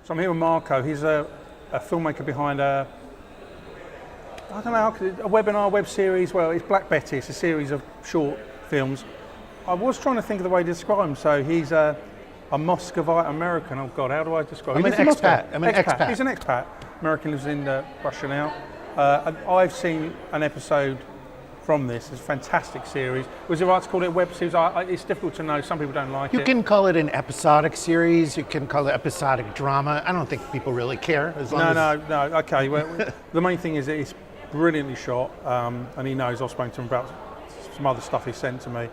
So I'm here with Marco. He's a filmmaker behind a webinar, web series. Well, it's Blackbetty. It's a series of short films. I was trying to think of the way to describe him. So he's a Muscovite American. Oh God, how do I describe him? I'm an expat. He's an expat. American, lives in Russia now. I've seen an episode from this. It's a fantastic series. Was it right to call it a web series? It's difficult to know. Some people don't like it. You can call it an episodic series. You can call it episodic drama. I don't think people really care. No. Okay. Well, the main thing is that it's brilliantly shot, and he knows. I've spoken to him about some other stuff he sent to me.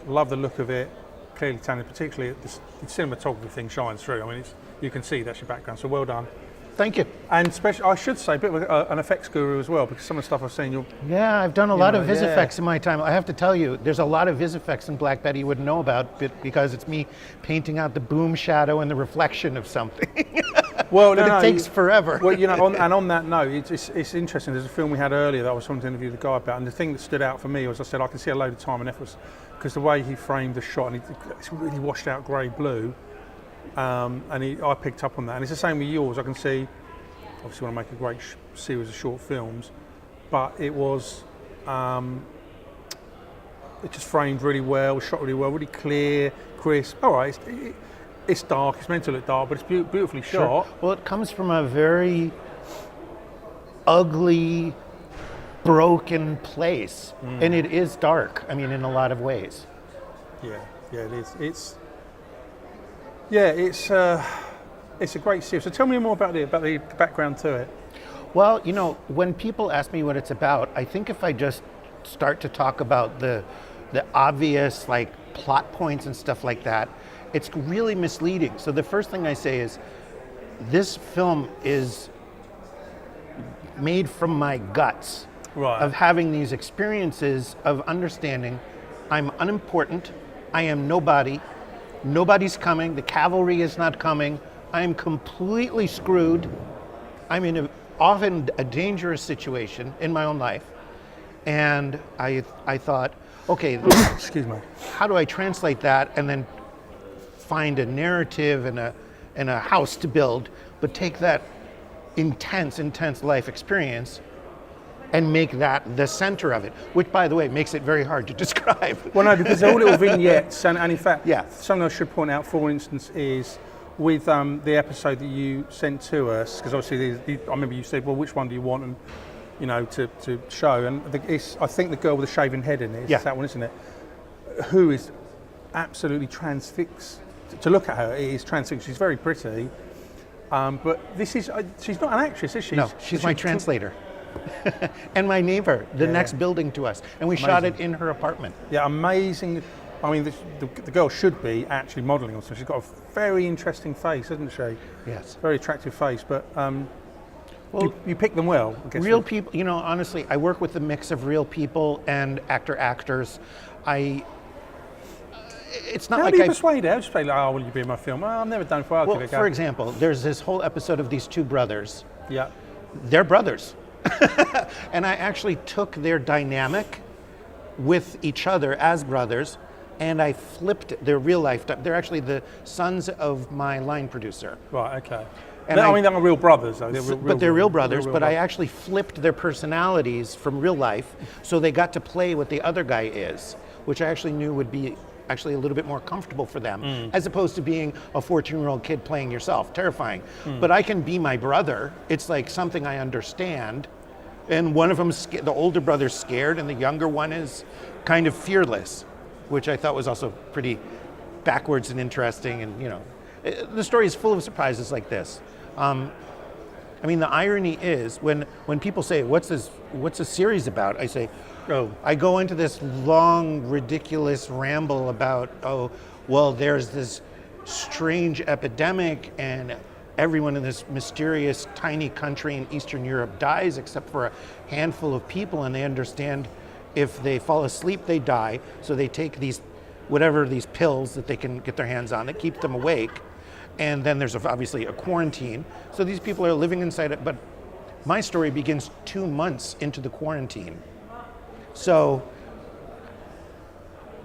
Love the look of it. Clearly talented, particularly the cinematography thing shines through. I mean, you can see that's your background. So well done. Thank you. And I should say, a bit of an effects guru as well, because some of the stuff I've seen, Yeah, I've done a lot of vis effects in my time. I have to tell you, there's a lot of vis effects in Blackbetty you wouldn't know about, because it's me painting out the boom shadow and the reflection of something. Well, it takes forever. Well, on that note, it's interesting. There's a film we had earlier that I was trying to interview the guy about, and the thing that stood out for me was I said I can see a load of time and effort, because the way he framed the shot, and it's really washed out grey-blue. I picked up on that, and it's the same with yours. I can see, obviously, want to make a great series of short films, but it was, it just framed really well, shot really well, really clear, crisp. All right, it's dark. It's meant to look dark, but it's beautifully shot. Sure. Well, it comes from a very ugly, broken place, and it is dark. I mean, in a lot of ways. Yeah, it is. It's a great series. So tell me more about the background to it. Well, when people ask me what it's about, I think if I just start to talk about the obvious plot points and stuff like that, it's really misleading. So the first thing I say is, this film is made from my guts of having these experiences of understanding I'm unimportant, I am nobody, nobody's coming, the cavalry is not coming, I am completely screwed. I'm in often a dangerous situation in my own life. And I thought, okay, excuse me, how do I translate that and then find a narrative and a house to build, but take that intense life experience and make that the center of it, which, by the way, makes it very hard to describe. Well, no, because they're all little vignettes, and in fact, yeah. Something I should point out, for instance, is with the episode that you sent to us, because obviously I remember you said, well, which one do you want, and to show, and I think the girl with the shaven head in it, is that one, isn't it? Who is absolutely transfixed. To look at her, it is transfixed. She's very pretty, but she's not an actress, is she? No, she's my translator. And my neighbor, the next building to us, and we shot it in her apartment. Yeah, amazing. I mean, the girl should be actually modelling or something. She's got a very interesting face, hasn't she? Yes. Very attractive face, but well, you pick them well. I guess. Real people, honestly, I work with a mix of real people and actors. It's not How like do you persuade her? Just say, oh, will you be in my film? Oh, I've never done it before. Well, for example, there's this whole episode of these two brothers. Yeah. They're brothers. And I actually took their dynamic with each other as brothers, and I flipped their real life. They're actually the sons of my line producer. Right, okay. And they're real brothers, though. They're real brothers, but I actually flipped their personalities from real life, so they got to play what the other guy is, which I actually knew would be actually a little bit more comfortable for them, as opposed to being a 14-year-old kid playing yourself. Terrifying. But I can be my brother. It's like something I understand. And one of them, the older brother's scared, and the younger one is kind of fearless, which I thought was also pretty backwards and interesting. And the story is full of surprises like this. I mean, the irony is when people say, "What's this series about?" I say, "Oh, I go into this long, ridiculous ramble about, there's this strange epidemic, and everyone in this mysterious tiny country in Eastern Europe dies except for a handful of people, and they understand if they fall asleep, they die. So they take these pills that they can get their hands on that keep them awake. And then there's obviously a quarantine. So these people are living inside it, but my story begins 2 months into the quarantine. So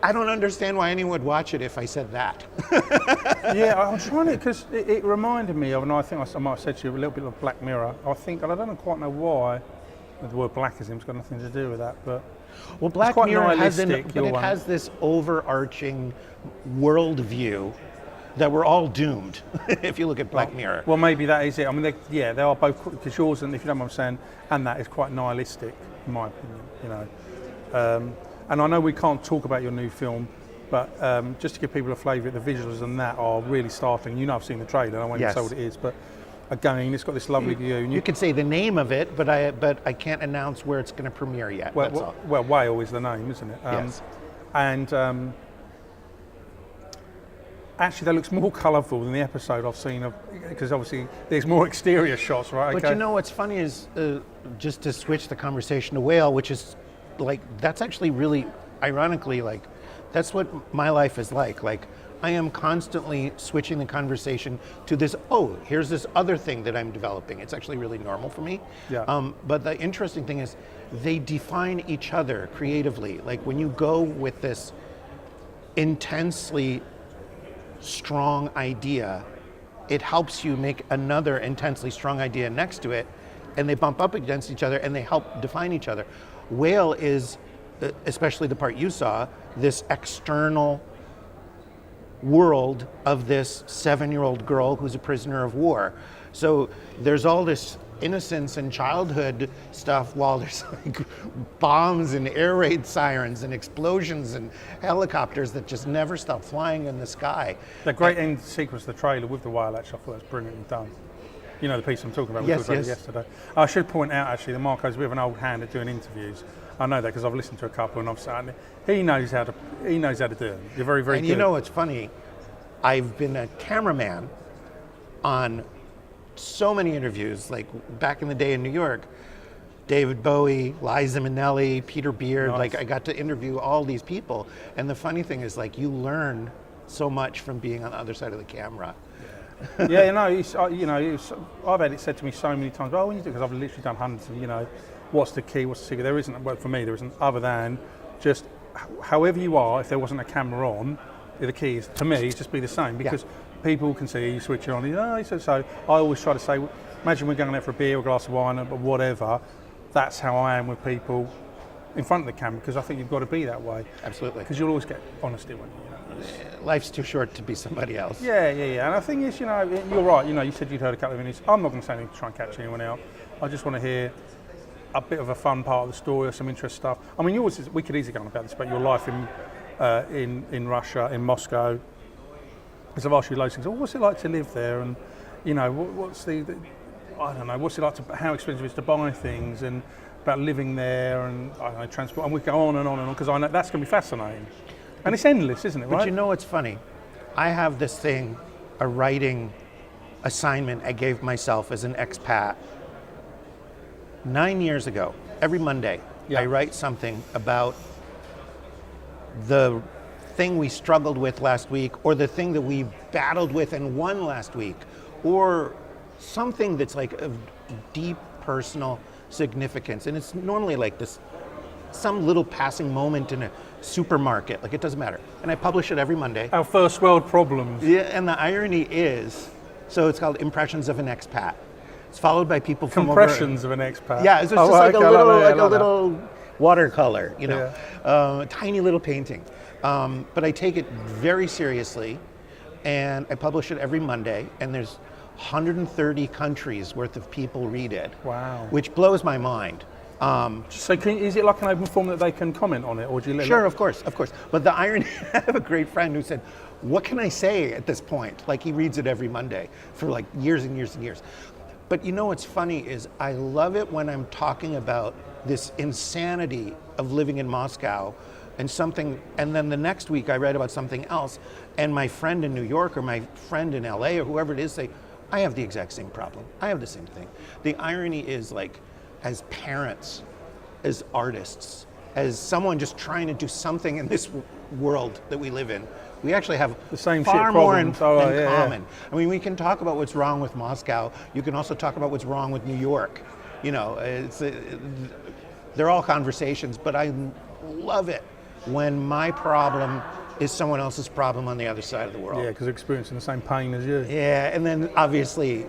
I don't understand why anyone would watch it if I said that. Yeah, I'm trying to, because it reminded me of, and I think I might have said to you, a little bit of Black Mirror. I think, and I don't quite know why, the word blackism's got nothing to do with that, but well, Black quite Mirror nihilistic, has this overarching worldview that we're all doomed if you look at Black Mirror. Well, maybe that is it. I mean, they are both, because yours, and if you don't mind saying, and that is quite nihilistic, in my opinion, you know. And I know we can't talk about your new film, but just to give people a flavour, the visuals and that are really startling. You know, I've seen the trailer, I won't even say what it is, but again, it's got this lovely view. You could say the name of it, but I can't announce where it's going to premiere yet. Well, Whale is the name, isn't it? Yes. And actually, that looks more colourful than the episode I've seen of, because obviously there's more exterior shots, right? But you know what's funny is, just to switch the conversation to Whale, which is like, that's actually really, ironically, like, that's what my life is like. Like, I am constantly switching the conversation to this, oh, here's this other thing that I'm developing. It's actually really normal for me. Yeah. But the interesting thing is, they define each other creatively. Like, when you go with this intensely strong idea, it helps you make another intensely strong idea next to it, and they bump up against each other and they help define each other. Whale is, especially the part you saw, this external world of this 7-year-old girl who's a prisoner of war. So there's all this innocence and childhood stuff while there's like bombs and air raid sirens and explosions and helicopters that just never stop flying in the sky. The great end sequence of the trailer with the whale, actually, I thought was brilliantly done. You know the piece I'm talking about, we talked about it yesterday. I should point out, actually, that Marco's a bit of an old hand at doing interviews. I know that because I've listened to a couple, and I've said he knows how to do it. You're very, very good. And you know what's funny? I've been a cameraman on so many interviews, like back in the day in New York, David Bowie, Liza Minnelli, Peter Beard. Nice. Like, I got to interview all these people, and the funny thing is, like, you learn so much from being on the other side of the camera. Yeah, I've had it said to me so many times, oh, when you do, because I've literally done hundreds of, what's the key, what's the secret? There isn't, well, for me, there isn't, other than just however you are, if there wasn't a camera on, the key is, to me, is just be the same, because people can see you switch it on. So I always try to say, imagine we're going out for a beer or a glass of wine, but whatever, that's how I am with people in front of the camera, because I think you've got to be that way. Absolutely. Because you'll always get honesty when life's too short to be somebody else. Yeah. And I think it's, you're right. You said you'd heard a couple of minutes. I'm not going to say anything to try and catch anyone out. I just want to hear a bit of a fun part of the story or some interesting stuff. I mean, we could easily go on about this, but your life in Russia, in Moscow. Because I've asked you loads of things. Oh, what's it like to live there? And what's I don't know. What's it like how expensive it is to buy things, and about living there, and I don't know, transport. And we go on and on and on, because I know that's going to be fascinating. And it's endless, isn't it, right? But you know what's funny? I have this thing, a writing assignment I gave myself as an expat 9 years ago. Every Monday, I write something about the thing we struggled with last week, or the thing that we battled with and won last week, or something that's like of deep personal significance. And it's normally like this, some little passing moment in a supermarket, like, it doesn't matter. And I publish it every Monday. Our first world problems. Yeah, and the irony is, so it's called Impressions of an Expat. It's followed by people from Compressions of an expat. Yeah, so it's just like a little watercolor, tiny little painting. But I take it very seriously, and I publish it every Monday, and there's 130 countries worth of people read it. Wow. Which blows my mind. So is it like an open form that they can comment on it, or do you let Sure, of course. But the irony, I have a great friend who said, what can I say at this point? Like, he reads it every Monday for like years and years and years. But you know what's funny is, I love it when I'm talking about this insanity of living in Moscow and then the next week I write about something else, and my friend in New York or my friend in LA or whoever it is say, I have the exact same problem. I have the same thing. The irony is, like, as parents, as artists, as someone just trying to do something in this world that we live in, we actually have the same far more in common. Yeah. I mean, we can talk about what's wrong with Moscow. You can also talk about what's wrong with New York. They're all conversations, but I love it when my problem is someone else's problem on the other side of the world. Yeah, because they're experiencing the same pain as you. Yeah, and then obviously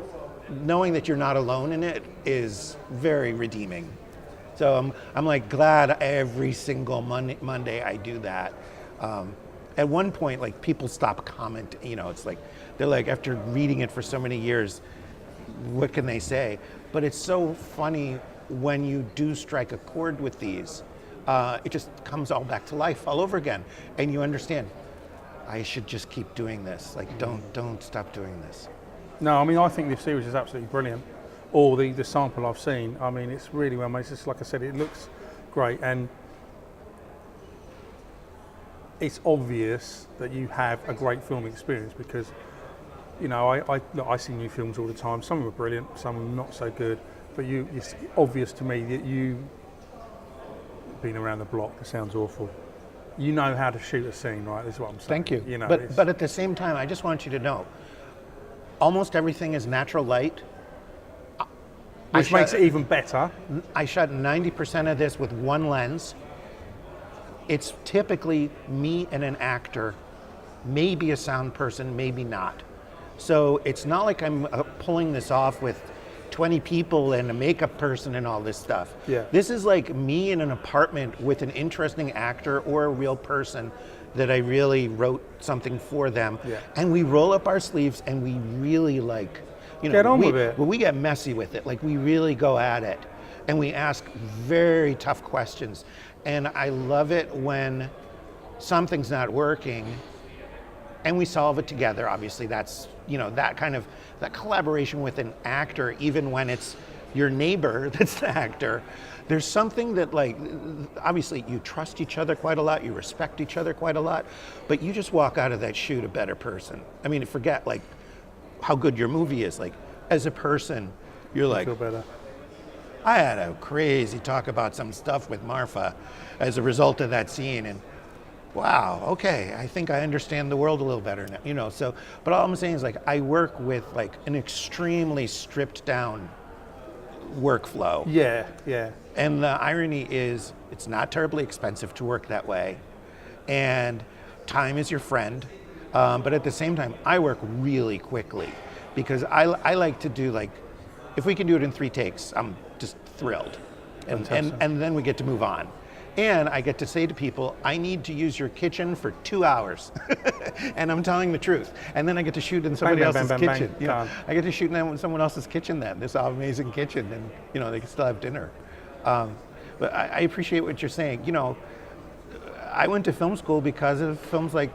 knowing that you're not alone in it is very redeeming. So I'm like glad every single Monday I do that. At one point, like people stop commenting, you know, it's like, they're like, after reading it for so many years, what can they say? But it's so funny when you do strike a chord with these, it just comes all back to life all over again. And you understand, I should just keep doing this. Like, don't stop doing this. No, I mean, I think this series is absolutely brilliant. Or the sample I've seen, I mean, it's really well made. It's just, like I said, it looks great. And it's obvious that you have a great film experience because, you know, I see new films all the time. Some of them are brilliant, some of them not so good. But it's obvious to me that you've been around the block. It sounds awful. You know how to shoot a scene, right? This is what I'm saying. Thank you. You know, but at the same time, I just want you to know, almost everything is natural light. Which makes it even better. I shot 90% of this with one lens. It's typically me and an actor, maybe a sound person, maybe not. So it's not like I'm pulling this off with 20 people and a makeup person and all this stuff. Yeah. This is like me in an apartment with an interesting actor or a real person that I really wrote something for them. Yeah. And we roll up our sleeves and we really like, you know, get on with it. Well, we get messy with it. Like we really go at it. And we ask very tough questions. And I love it when something's not working and we solve it together. Obviously that's, you know, that collaboration with an actor, even when it's your neighbor that's the actor, there's something that, like, obviously you trust each other quite a lot, you respect each other quite a lot, but you just walk out of that shoot a better person. I mean, forget like how good your movie is. Like as a person, you're like, feel better. I had a crazy talk about some stuff with Marfa as a result of that scene, and wow, okay, I think I understand the world a little better now, you know. So, but all I'm saying is, like, I work with like an extremely stripped down workflow. Yeah, yeah. And the irony is, it's not terribly expensive to work that way, and time is your friend. But at the same time, I work really quickly because I like to do, like, if we can do it in 3 takes, I'm just thrilled. And then we get to move on. And I get to say to people, I need to use your kitchen for 2 hours. And I'm telling the truth. And then I get to shoot in somebody else's kitchen. You know, I get to shoot in someone else's kitchen then, this amazing kitchen, and you know, they can still have dinner. But I appreciate what you're saying. You know, I went to film school because of films like,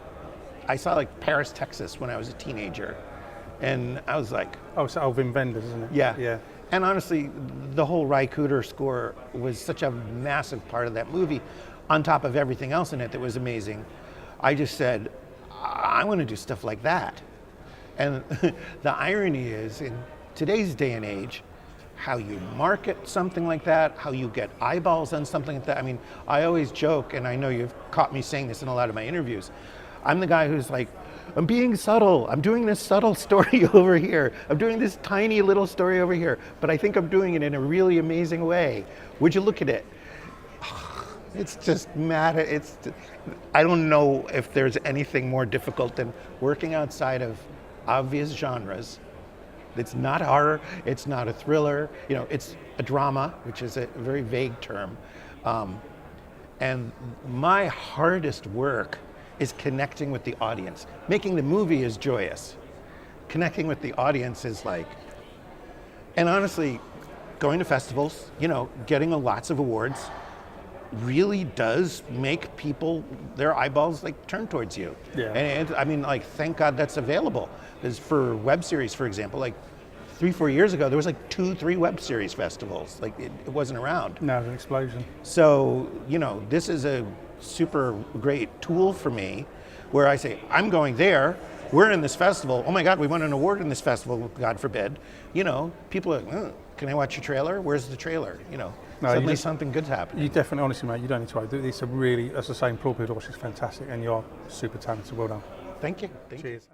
I saw like Paris, Texas when I was a teenager. And I was like... Oh, it's Alvin Vendors, isn't it? Yeah. Yeah. And honestly, the whole Ry Cooder score was such a massive part of that movie, on top of everything else in it that was amazing. I just said, I want to do stuff like that. And the irony is, in today's day and age, how you market something like that, how you get eyeballs on something like that. I mean, I always joke, and I know you've caught me saying this in a lot of my interviews, I'm the guy who's like, I'm being subtle. I'm doing this subtle story over here. I'm doing this tiny little story over here, but I think I'm doing it in a really amazing way. Would you look at it? It's just mad. I don't know if there's anything more difficult than working outside of obvious genres. It's not horror. It's not a thriller. You know, it's a drama, which is a very vague term. And my hardest work is connecting with the audience. Making the movie is joyous. Connecting with the audience is like, and honestly, going to festivals, you know, getting lots of awards really does make people, their eyeballs like turn towards you. Yeah. And I mean, like, thank God that's available. Because for web series, for example, like 3-4 years ago, there was like 2-3 web series festivals. Like it wasn't around. No, it was an explosion. So, you know, this is a super great tool for me where I say, I'm going there, we're in this festival, oh my God, we won an award in this festival, God forbid. You know, people are like, can I watch your trailer? Where's the trailer? You know, suddenly something good's happening. You definitely, honestly, mate, you don't need to do this. It's a really, as I say, Paul Pedal, which is fantastic, and you're super talented. Well done. Thank you. Cheers.